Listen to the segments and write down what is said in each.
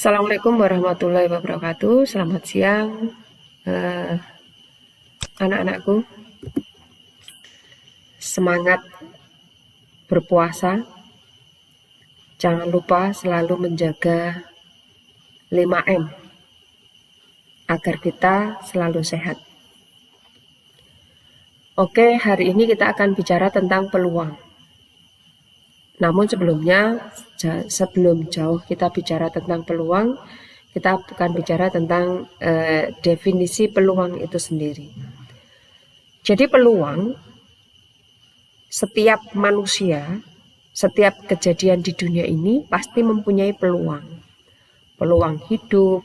Assalamualaikum warahmatullahi wabarakatuh. Selamat siang, anak-anakku. Semangat berpuasa. Jangan lupa selalu menjaga 5M agar kita selalu sehat. Oke, hari ini kita akan bicara tentang peluang. Namun sebelum jauh kita bicara tentang peluang, kita akan bicara tentang definisi peluang itu sendiri. Jadi peluang, setiap manusia, setiap kejadian di dunia ini pasti mempunyai peluang. Peluang hidup,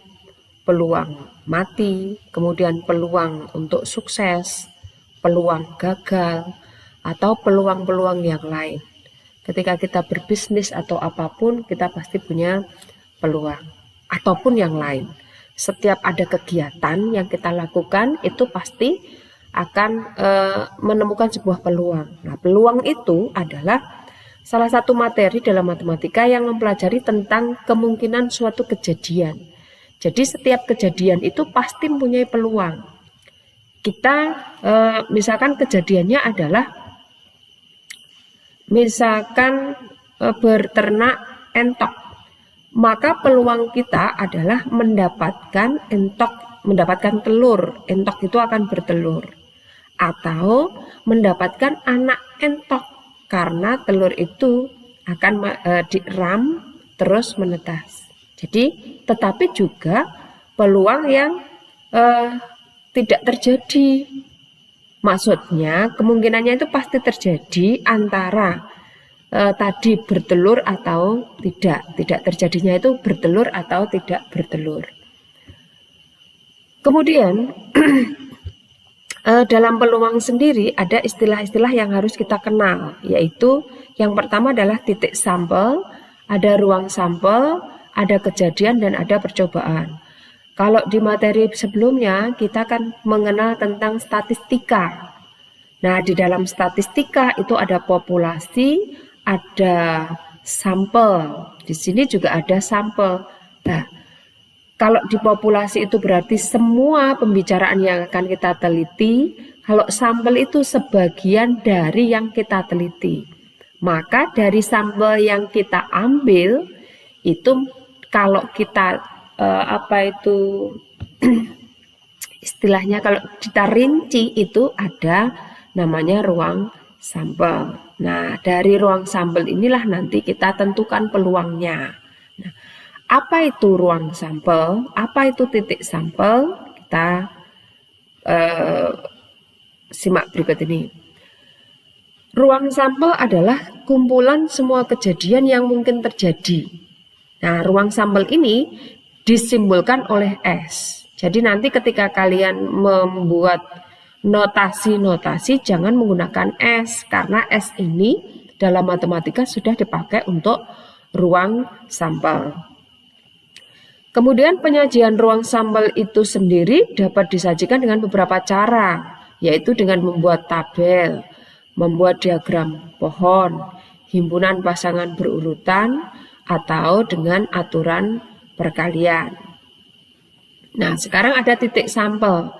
peluang mati, kemudian peluang untuk sukses, peluang gagal, atau peluang-peluang yang lain. Ketika kita berbisnis atau apapun, kita pasti punya peluang. Ataupun yang lain. Setiap ada kegiatan yang kita lakukan, itu pasti akan menemukan sebuah peluang. Nah, peluang itu adalah salah satu materi dalam matematika yang mempelajari tentang kemungkinan suatu kejadian. Jadi setiap kejadian itu pasti mempunyai peluang. Kita, misalkan kejadiannya adalah beternak entok, maka peluang kita adalah mendapatkan telur. Entok itu akan bertelur, atau mendapatkan anak entok karena telur itu akan diram terus menetas. Jadi, tetapi juga peluang yang tidak terjadi. Maksudnya kemungkinannya itu pasti terjadi antara tadi bertelur atau tidak. Tidak terjadinya itu bertelur atau tidak bertelur. Kemudian dalam peluang sendiri ada istilah-istilah yang harus kita kenal, yaitu yang pertama adalah titik sampel, ada ruang sampel, ada kejadian, dan ada percobaan. Kalau di materi sebelumnya kita akan mengenal tentang statistika. Nah, di dalam statistika itu ada populasi, ada sampel. Di sini juga ada sampel. Nah, kalau di populasi itu berarti semua pembicaraan yang akan kita teliti. Kalau sampel itu sebagian dari yang kita teliti. Maka dari sampel yang kita ambil itu kalau kita istilahnya kalau kita rinci itu ada namanya ruang sampel. Nah, dari ruang sampel inilah nanti kita tentukan peluangnya. Nah, apa itu ruang sampel? Apa itu titik sampel? Kita simak berikut ini. Ruang sampel adalah kumpulan semua kejadian yang mungkin terjadi. Nah, ruang sampel ini disimbolkan oleh S. Jadi nanti ketika kalian membuat notasi-notasi jangan menggunakan S, karena S ini dalam matematika sudah dipakai untuk ruang sampel. Kemudian penyajian ruang sampel itu sendiri dapat disajikan dengan beberapa cara, yaitu dengan membuat tabel, membuat diagram pohon, himpunan pasangan berurutan, atau dengan aturan perkalian. Nah, sekarang ada titik sampel.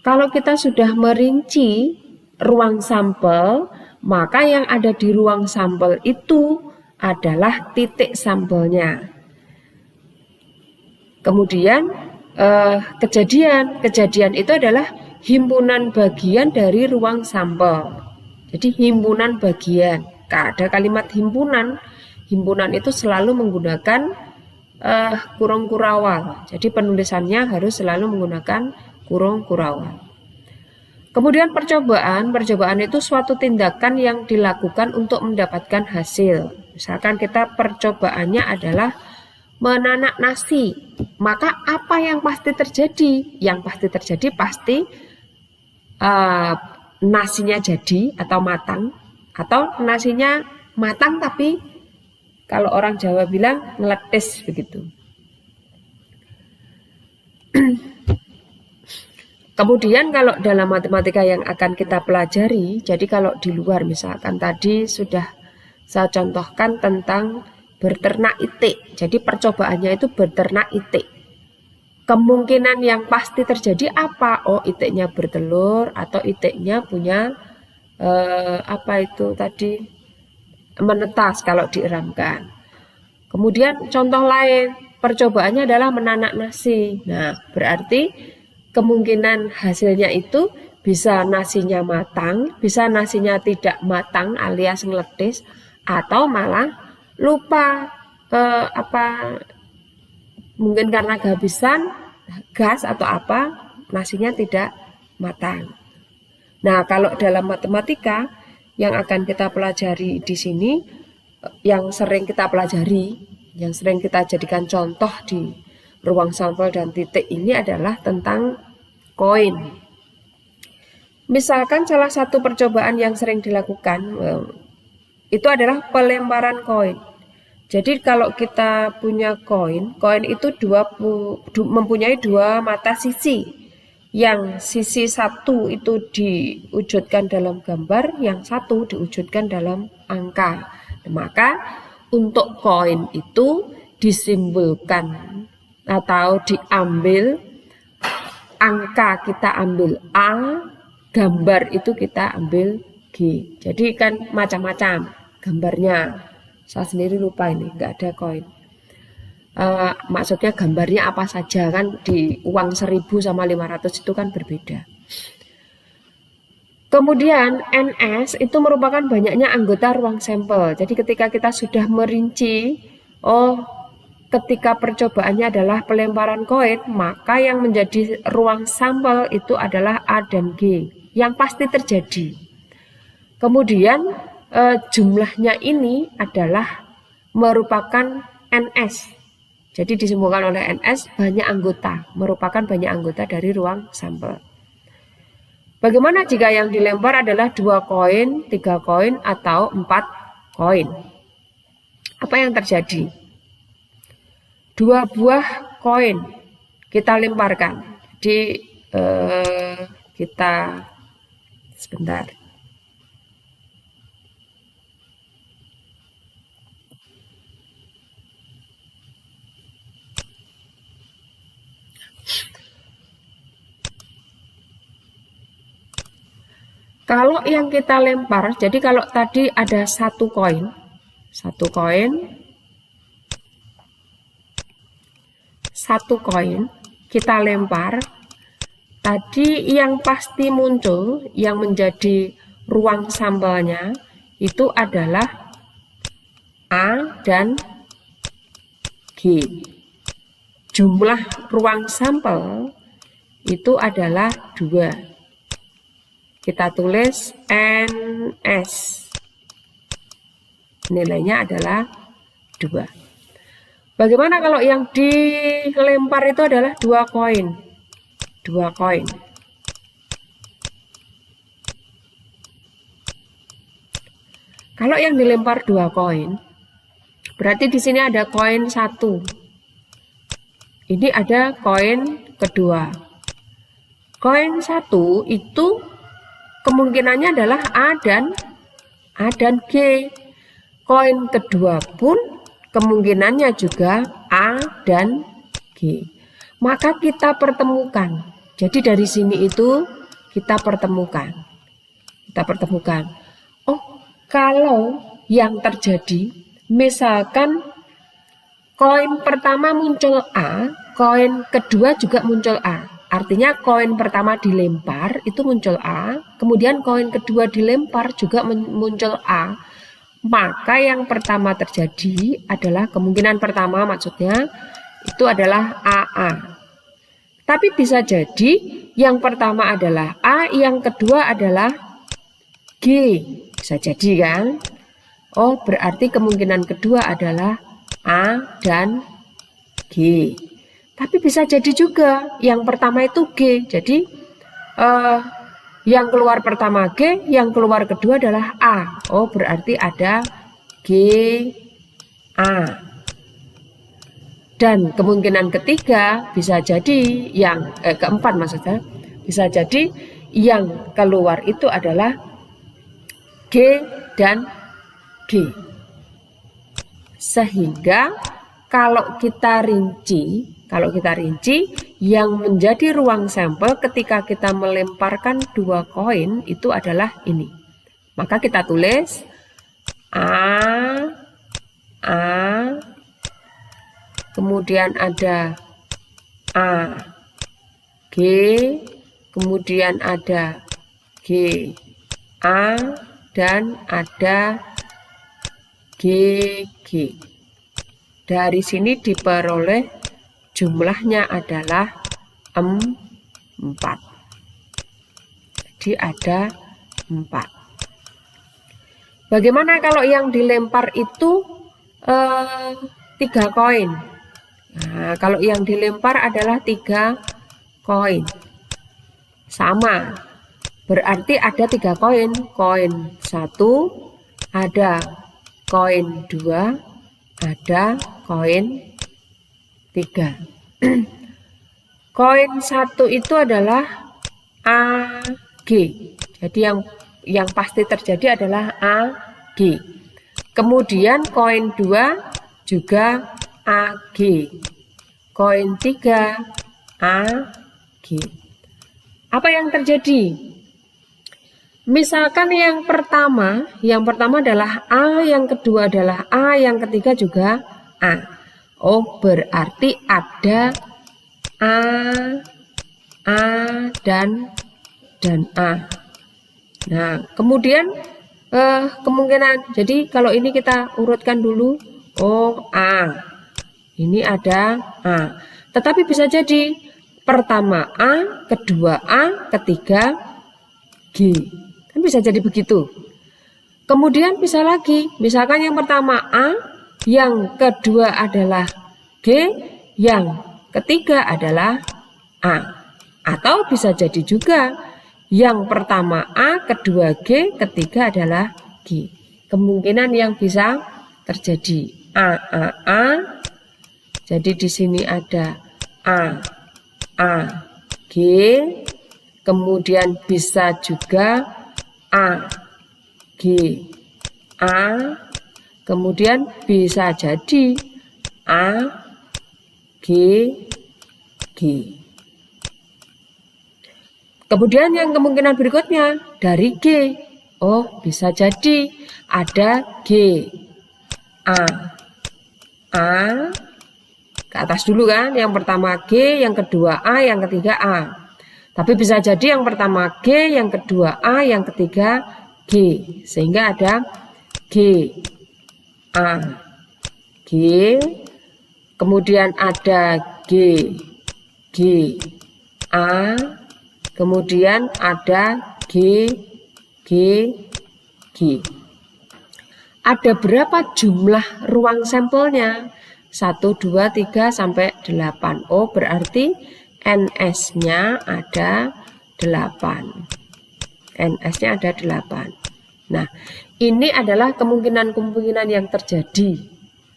Kalau kita sudah merinci ruang sampel, maka yang ada di ruang sampel itu adalah titik sampelnya. Kemudian kejadian itu adalah himpunan bagian dari ruang sampel. Jadi himpunan bagian. Ada kalimat himpunan. Himpunan itu selalu menggunakan kurung kurawal. Jadi penulisannya harus selalu menggunakan kurung kurawal. Kemudian percobaan itu suatu tindakan yang dilakukan untuk mendapatkan hasil. Misalkan kita percobaannya adalah menanak nasi. Maka apa yang pasti terjadi? Yang pasti terjadi pasti nasinya jadi atau matang, atau nasinya matang tapi kalau orang Jawa bilang ngeletis begitu. Kemudian kalau dalam matematika yang akan kita pelajari, jadi kalau di luar misalkan tadi sudah saya contohkan tentang berternak itik. Jadi percobaannya itu berternak itik. Kemungkinan yang pasti terjadi apa? Oh, itiknya bertelur atau itiknya punya apa itu tadi, menetas kalau dieramkan. Kemudian contoh lain, percobaannya adalah menanak nasi. Nah, berarti kemungkinan hasilnya itu bisa nasinya matang, bisa nasinya tidak matang alias ngeletis, atau malah lupa mungkin karena kehabisan gas atau apa, nasinya tidak matang. Nah, kalau dalam matematika yang akan kita pelajari di sini, yang sering kita pelajari, yang sering kita jadikan contoh di ruang sampel dan titik ini adalah tentang koin. Misalkan salah satu percobaan yang sering dilakukan itu adalah pelemparan koin. Jadi kalau kita punya koin itu mempunyai dua mata sisi. Yang sisi satu itu diwujudkan dalam gambar, yang satu diwujudkan dalam angka. Maka untuk koin itu disimbolkan atau diambil angka, kita ambil A, gambar itu kita ambil G. Jadi kan macam-macam gambarnya. Saya sendiri lupa ini, nggak ada koin. Maksudnya gambarnya apa saja, kan di uang 1000 sama 500 itu kan berbeda. Kemudian NS itu merupakan banyaknya anggota ruang sampel. Jadi ketika kita sudah merinci, ketika percobaannya adalah pelemparan koin, maka yang menjadi ruang sampel itu adalah A dan G yang pasti terjadi. Kemudian jumlahnya ini adalah merupakan NS. Jadi disimbolkan oleh NS banyak anggota, merupakan banyak anggota dari ruang sampel. Bagaimana jika yang dilempar adalah 2 koin, 3 koin, atau 4 koin? Apa yang terjadi? 2 buah koin kita lemparkan. Jadi kita sebentar. Kalau yang kita lempar, jadi kalau tadi ada 1 koin, 1 koin kita lempar, tadi yang pasti muncul, yang menjadi ruang sampelnya itu adalah A dan G. Jumlah ruang sampel itu adalah 2. Kita tulis NS. Nilainya adalah 2. Bagaimana kalau yang dilempar itu adalah 2 koin? 2 koin. Kalau yang dilempar 2 koin, berarti di sini ada koin 1. Ini ada koin kedua. Koin 1 itu kemungkinannya adalah A dan G. Koin kedua pun kemungkinannya juga A dan G. Maka kita pertemukan. Jadi dari sini itu kita pertemukan. Oh, kalau yang terjadi, misalkan koin pertama muncul A, koin kedua juga muncul A. Artinya koin pertama dilempar itu muncul A, kemudian koin kedua dilempar juga muncul A. Maka yang pertama terjadi adalah kemungkinan pertama, maksudnya itu adalah AA. Tapi bisa jadi yang pertama adalah A, yang kedua adalah G. Bisa jadi kan? Oh, berarti kemungkinan kedua adalah A dan G. Tapi bisa jadi juga yang pertama itu G. Jadi yang keluar pertama G, yang keluar kedua adalah A. Oh, berarti ada G, A. Dan kemungkinan ketiga bisa jadi yang keempat maksudnya, bisa jadi yang keluar itu adalah G dan G. Sehingga kalau kita rinci, yang menjadi ruang sampel ketika kita melemparkan 2 koin itu adalah ini. Maka kita tulis A, kemudian ada A, G, kemudian ada G, A, dan ada GG. Dari sini diperoleh jumlahnya adalah 4. Jadi ada 4. Bagaimana kalau yang dilempar itu 3 koin? Nah, kalau yang dilempar adalah 3 koin. Sama. Berarti ada 3 koin. Koin 1, ada koin 2, ada koin 3. Koin 1 itu adalah AG. Jadi yang pasti terjadi adalah AG. Kemudian koin 2 juga AG. Koin 3 AG. Apa yang terjadi? Misalkan yang pertama adalah A, yang kedua adalah A, yang ketiga juga A. Oh, berarti ada A dan A. Nah, kemudian kemungkinan, jadi kalau ini kita urutkan dulu. Oh, A. Ini ada A. Tetapi bisa jadi pertama A, kedua A, ketiga G. Kan bisa jadi begitu. Kemudian bisa lagi, misalkan yang pertama A, yang kedua adalah G, yang ketiga adalah A. Atau bisa jadi juga yang pertama A, kedua G, ketiga adalah G. Kemungkinan yang bisa terjadi A. Jadi di sini ada A, G. Kemudian bisa juga A, G, A. Kemudian bisa jadi A, G, G. Kemudian yang kemungkinan berikutnya dari G. Oh, bisa jadi ada G, A ke atas dulu kan. Yang pertama G, yang kedua A, yang ketiga A. Tapi bisa jadi yang pertama G, yang kedua A, yang ketiga G. Sehingga ada G, A, G. Kemudian ada G, A. Kemudian ada G, G. Ada berapa jumlah ruang sampelnya? 1, 2, 3, sampai 8. Oh, berarti NS-nya ada 8. NS-nya ada 8. Nah, ini adalah kemungkinan-kemungkinan yang terjadi,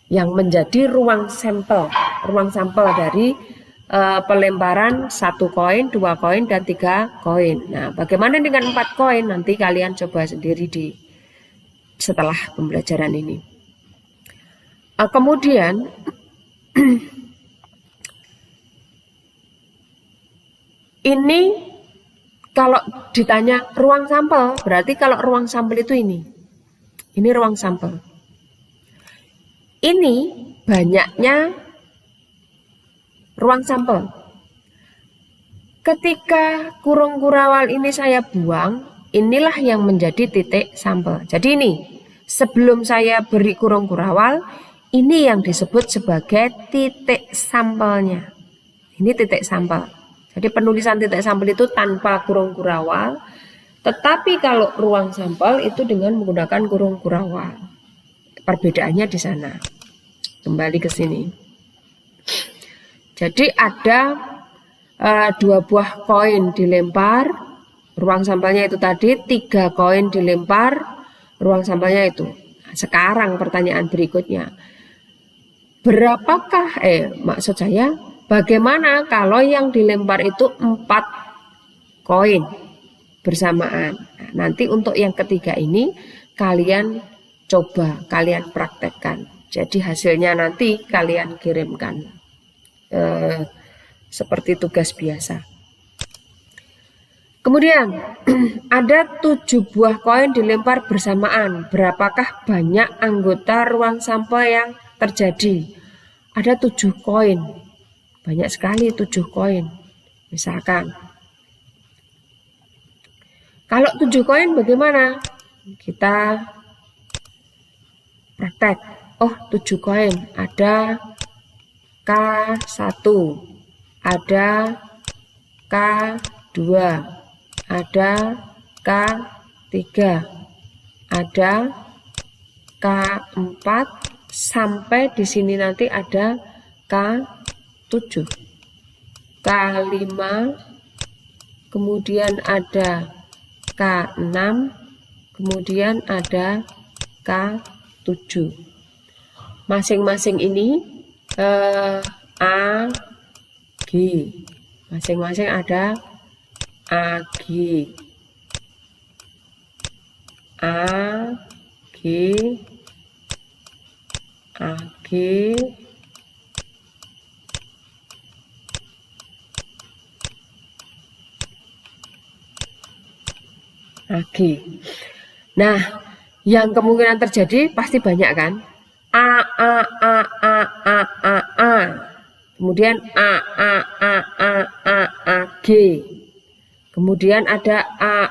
yang menjadi ruang sampel dari pelemparan 1 koin, 2 koin, dan 3 koin. Nah, bagaimana dengan 4 koin? Nanti kalian coba sendiri setelah pembelajaran ini. Kemudian ini kalau ditanya ruang sampel, berarti kalau ruang sampel itu ini ruang sampel. Ini banyaknya ruang sampel. Ketika kurung kurawal ini saya buang, inilah yang menjadi titik sampel. Jadi ini, sebelum saya beri kurung kurawal, ini yang disebut sebagai titik sampelnya. Ini titik sampel. Jadi penulisan titik sampel itu tanpa kurung kurawal. Tetapi kalau ruang sampel itu dengan menggunakan kurung kurawal. Perbedaannya di sana. Kembali ke sini. Jadi ada 2 buah koin dilempar, ruang sampelnya itu tadi, 3 koin dilempar, ruang sampelnya itu. Nah, sekarang pertanyaan berikutnya, maksud saya, bagaimana kalau yang dilempar itu 4 koin bersamaan? Nah, nanti untuk yang ketiga ini kalian praktekkan. Jadi hasilnya nanti kalian kirimkan seperti tugas biasa. Kemudian ada 7 buah koin dilempar bersamaan. Berapakah banyak anggota ruang sampel yang terjadi? Ada 7 koin. Banyak sekali 7 koin. Misalkan. Kalau 7 koin bagaimana? Kita praktek. Oh, 7 koin. Ada K1. Ada K2. Ada K3, ada K4, sampai di sini nanti ada K7, K5, kemudian ada K6, kemudian ada K7. Masing-masing ini A, G, masing-masing ada AG, AG, AG, AG. Nah, yang kemungkinan terjadi pasti banyak kan? A, kemudian A, G. Kemudian ada A,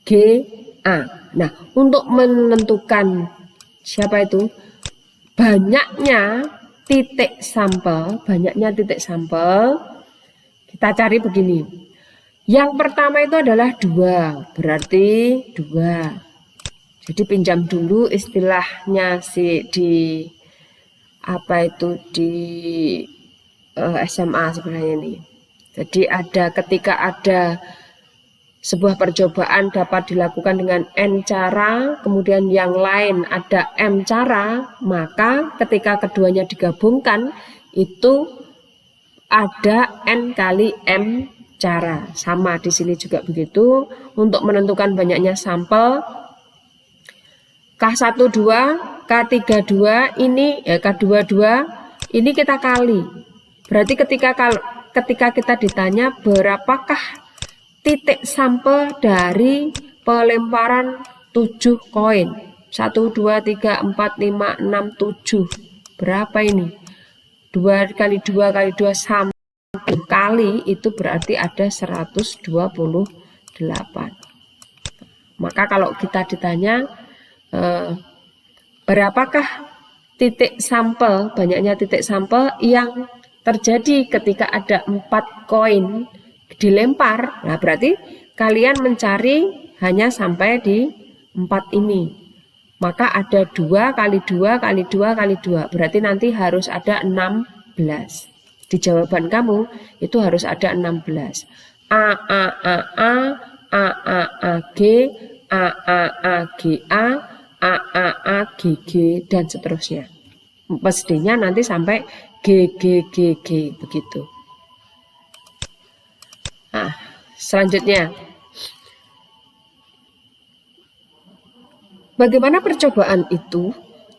G, A. Nah, untuk menentukan siapa itu banyaknya titik sampel, kita cari begini. Yang pertama itu adalah 2, berarti 2. Jadi pinjam dulu istilahnya di SMA sebenarnya ini. Jadi ketika ada sebuah percobaan dapat dilakukan dengan N cara, kemudian yang lain ada M cara, maka ketika keduanya digabungkan itu ada N kali M cara. Sama di sini juga begitu. Untuk menentukan banyaknya sampel K12, K32 ini K22 ini kita kali. Berarti ketika kita ditanya berapakah titik sampel dari pelemparan 7 koin. 1, 2, 3, 4, 5, 6, 7. Berapa ini? 2 kali 2 kali 2 sampai kali itu berarti ada 128. Maka kalau kita ditanya berapakah titik sampel, banyaknya titik sampel yang terjadi ketika ada 4 koin dilempar, nah berarti kalian mencari hanya sampai di 4 ini. Maka ada 2 kali 2 kali 2 kali 2, berarti nanti harus ada 16. Di jawaban kamu itu harus ada 16. A, G, A, G, A, G, G, dan seterusnya. Pastinya nanti sampai G, begitu. Nah, selanjutnya. Bagaimana percobaan itu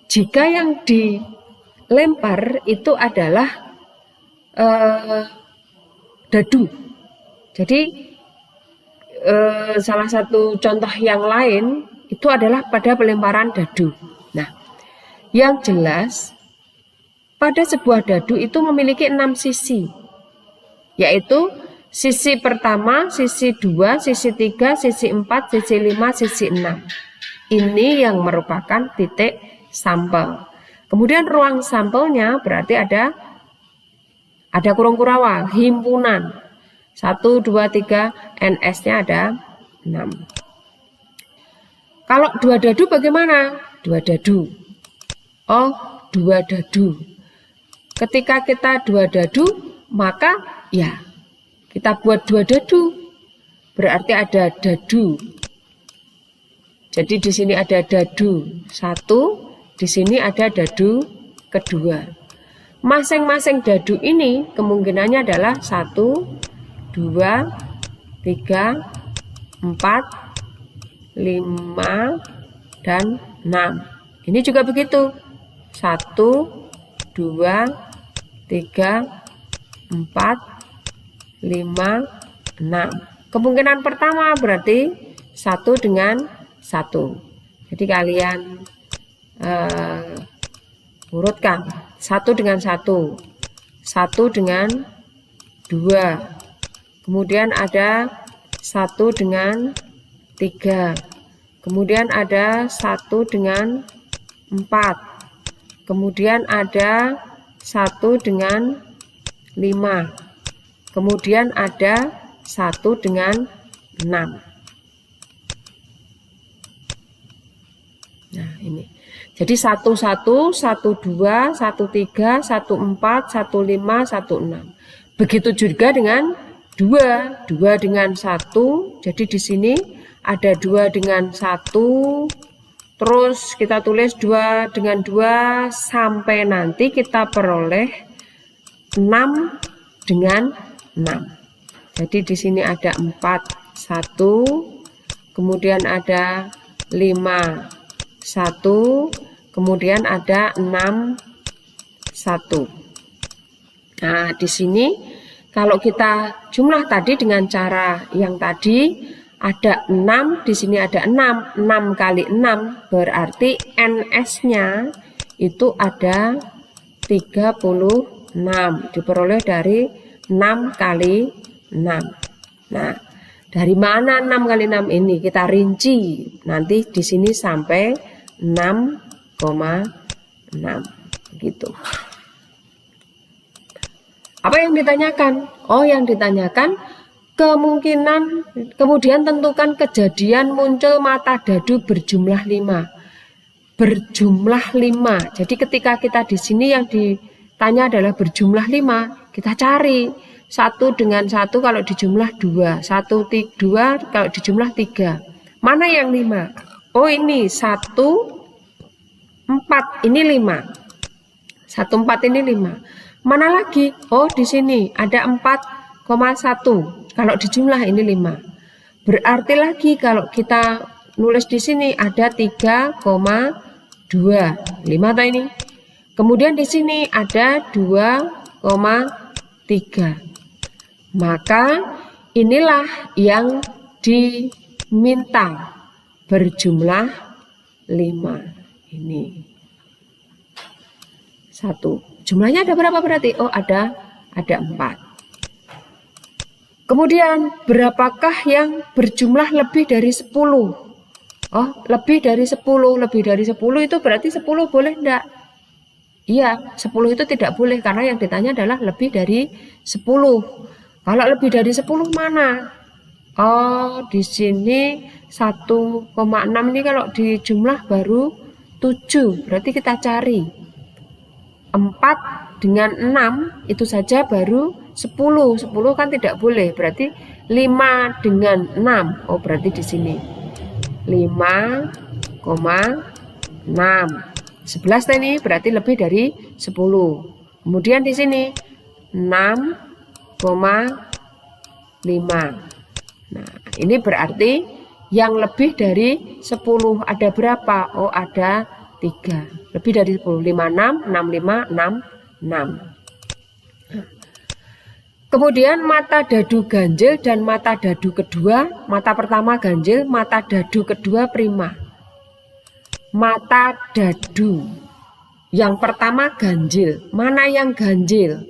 jika yang dilempar itu adalah dadu? Jadi salah satu contoh yang lain itu adalah pada pelemparan dadu. Nah, yang jelas pada sebuah dadu itu memiliki 6 sisi, yaitu sisi pertama, sisi 2, sisi 3, sisi 4, sisi 5, sisi 6. Ini yang merupakan titik sampel. Kemudian ruang sampelnya berarti ada kurung kurawa, himpunan. 1, 2, 3, NS-nya ada 6. Kalau 2 dadu bagaimana? 2 dadu. Oh, 2 dadu. Ketika kita 2 dadu, maka ya kita buat 2 dadu. Berarti ada dadu. Jadi di sini ada dadu 1, di sini ada dadu kedua. Masing-masing dadu ini kemungkinannya adalah 1, 2, 3, 4, 5, dan Ini juga begitu. 1, 2, 3, 4, 5, 6. Kemungkinan pertama berarti 1 dengan 1. Jadi kalian urutkan 1 dengan 1, 1 dengan 2, kemudian ada 1 dengan 3, kemudian ada 1 dengan 4, kemudian ada 1 dengan 5, kemudian ada 1 dengan 6. Nah, ini. Jadi 1, 1, 1, 2, 1, 3, 1, 4, 1, 5, 1, 6. Begitu juga dengan 2, 2 dengan 1. Jadi di sini ada 2 dengan 1. Terus kita tulis 2 dengan 2 sampai nanti kita peroleh 6 dengan 6. Jadi di sini ada 4, 1, kemudian ada 5, 1, kemudian ada 6, 1. Nah, di sini kalau kita jumlah tadi dengan cara yang tadi ada 6, di sini ada 6, 6 kali 6 berarti NS-nya itu ada 36, diperoleh dari 6 kali 6. Nah, dari mana 6 kali 6 ini? Kita rinci nanti di sini sampai 6,6 gitu. Apa yang ditanyakan? Oh, yang ditanyakan kemungkinan, kemudian tentukan kejadian muncul mata dadu berjumlah 5. Berjumlah 5. Jadi ketika kita di sini yang ditanya adalah berjumlah 5, kita cari 1 dengan 1 kalau dijumlah 2, 1, 2 kalau dijumlah 3. Mana yang 5? Oh, ini 1, 4, ini 5. 1, 4 ini 5. Mana lagi? Oh, di sini ada 4,1. Kalau dijumlah ini 5. Berarti lagi kalau kita nulis di sini ada 3,2. 5 atau ini? Kemudian di sini ada 2,3. Maka inilah yang diminta berjumlah 5. Ini 1. Jumlahnya ada berapa berarti? Oh, ada 4. Kemudian berapakah yang berjumlah lebih dari 10? Oh, lebih dari 10. Lebih dari 10 itu berarti 10 boleh enggak? Iya, 10 itu tidak boleh karena yang ditanya adalah lebih dari 10. Kalau lebih dari 10 mana? Oh, di sini 1,6 ini kalau dijumlah baru 7. Berarti kita cari 4 dengan 6 itu saja baru 10. 10 kan tidak boleh. Berarti 5 dengan 6. Oh, berarti di sini 5,6. 11 ini berarti lebih dari 10. Kemudian di sini 6,5. Nah, ini berarti yang lebih dari 10 ada berapa? Oh, ada 3. Lebih dari 10. 56, 65, 66. Kemudian mata dadu ganjil dan mata dadu kedua. Mata pertama ganjil, mata dadu kedua prima. Mata dadu yang pertama ganjil. Mana yang ganjil?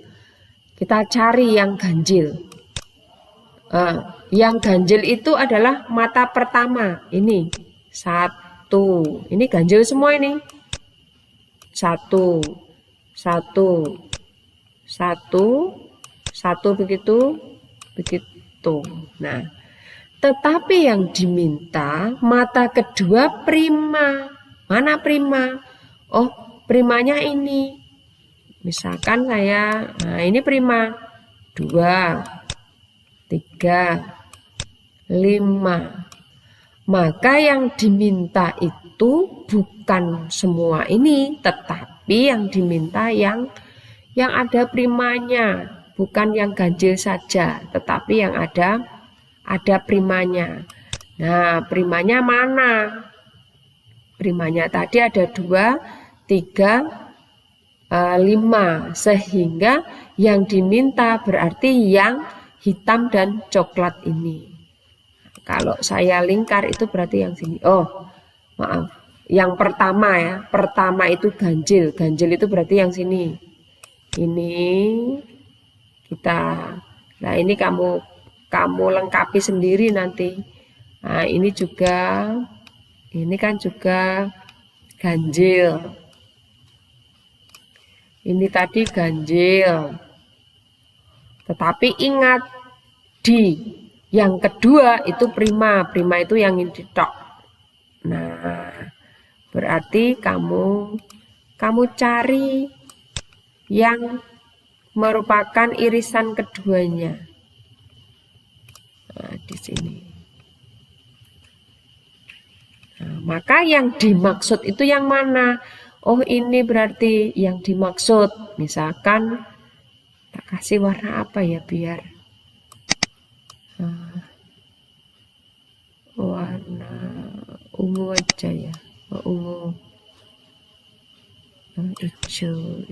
Kita cari yang ganjil. Yang ganjil itu adalah mata pertama. Ini 1. Ini ganjil semua ini. 1, 1, 1, 1 begitu. Nah, tetapi yang diminta mata kedua prima. Mana prima? Oh, primanya ini. Misalkan saya, nah ini prima. 2, 3, 5. Maka yang diminta itu bukan semua ini, tetapi yang diminta yang ada primanya, bukan yang ganjil saja, tetapi yang ada primanya. Nah, primanya mana? primanya. Tadi ada 2, 3, 5, sehingga yang diminta berarti yang hitam dan coklat ini. Kalau saya lingkar itu berarti yang sini. Oh, maaf. Yang pertama ya, pertama itu ganjil. Ganjil itu berarti yang sini. Ini kita, nah ini kamu lengkapi sendiri nanti. Nah ini juga, ini kan juga ganjil. Ini tadi ganjil. Tetapi ingat, di yang kedua itu prima. Prima itu yang ini tok. Nah, berarti kamu cari yang merupakan irisan keduanya. Nah, di sini. Nah, maka yang dimaksud itu yang mana? Oh, ini berarti yang dimaksud. Misalkan tak kasih warna apa ya biar warna ungu aja ya. Ungu. Hijau.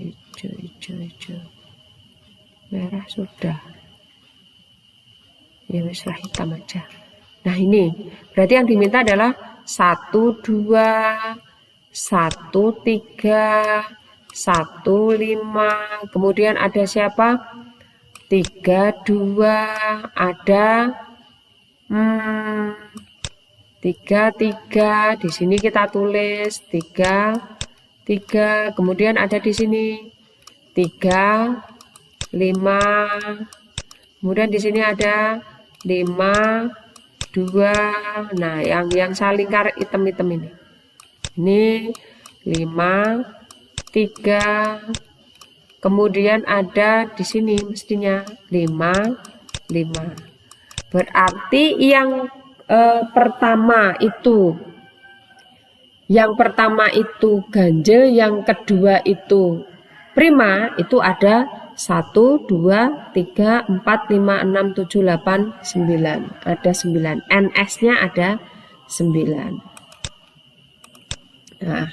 Merah sudah. Ya weslah hitam aja. Nah, ini berarti yang diminta adalah 1, 2, 1, 3, 1, 5. Kemudian ada siapa? 3, 2. Ada 3, 3. Di sini kita tulis 3, 3. Kemudian ada di sini 3, 5. Kemudian di sini ada 5, 2. Nah, yang saya lingkar hitam-hitam ini. Ini 5, 3. Kemudian ada di sini mestinya 5, 5. Berarti yang pertama itu ganjil, yang kedua itu prima, itu ada 1, 2, 3, 4, 5, 6, 7, 8, 9. Ada 9. NS-nya ada 9. Nah,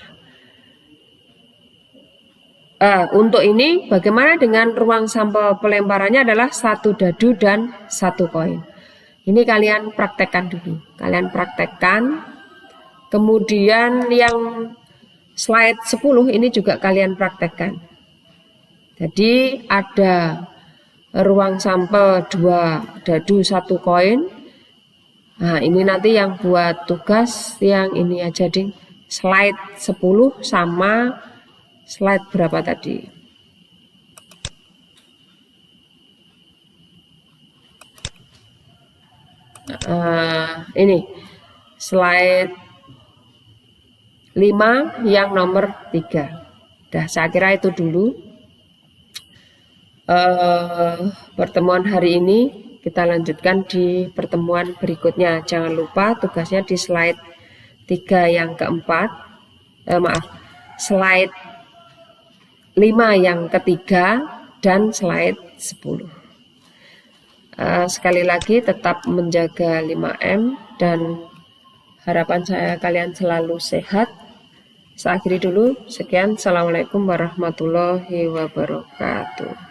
untuk ini bagaimana dengan ruang sampel pelemparannya adalah 1 dadu dan 1 koin. Ini kalian praktekkan dulu. Kalian praktekkan. Kemudian yang slide 10 ini juga kalian praktekkan. Jadi ada ruang sampel 2 dadu 1 koin. Nah, ini nanti yang buat tugas yang ini aja ding. Slide 10 sama slide berapa tadi? Ini slide 5 yang nomor 3. Dah, saya kira itu dulu pertemuan hari ini. Kita lanjutkan di pertemuan berikutnya. Jangan lupa tugasnya di slide 3 yang keempat. Slide 5 yang ketiga dan slide 10. Sekali lagi tetap menjaga 5M dan harapan saya kalian selalu sehat. Saya akhiri dulu. Sekian. Assalamualaikum warahmatullahi wabarakatuh.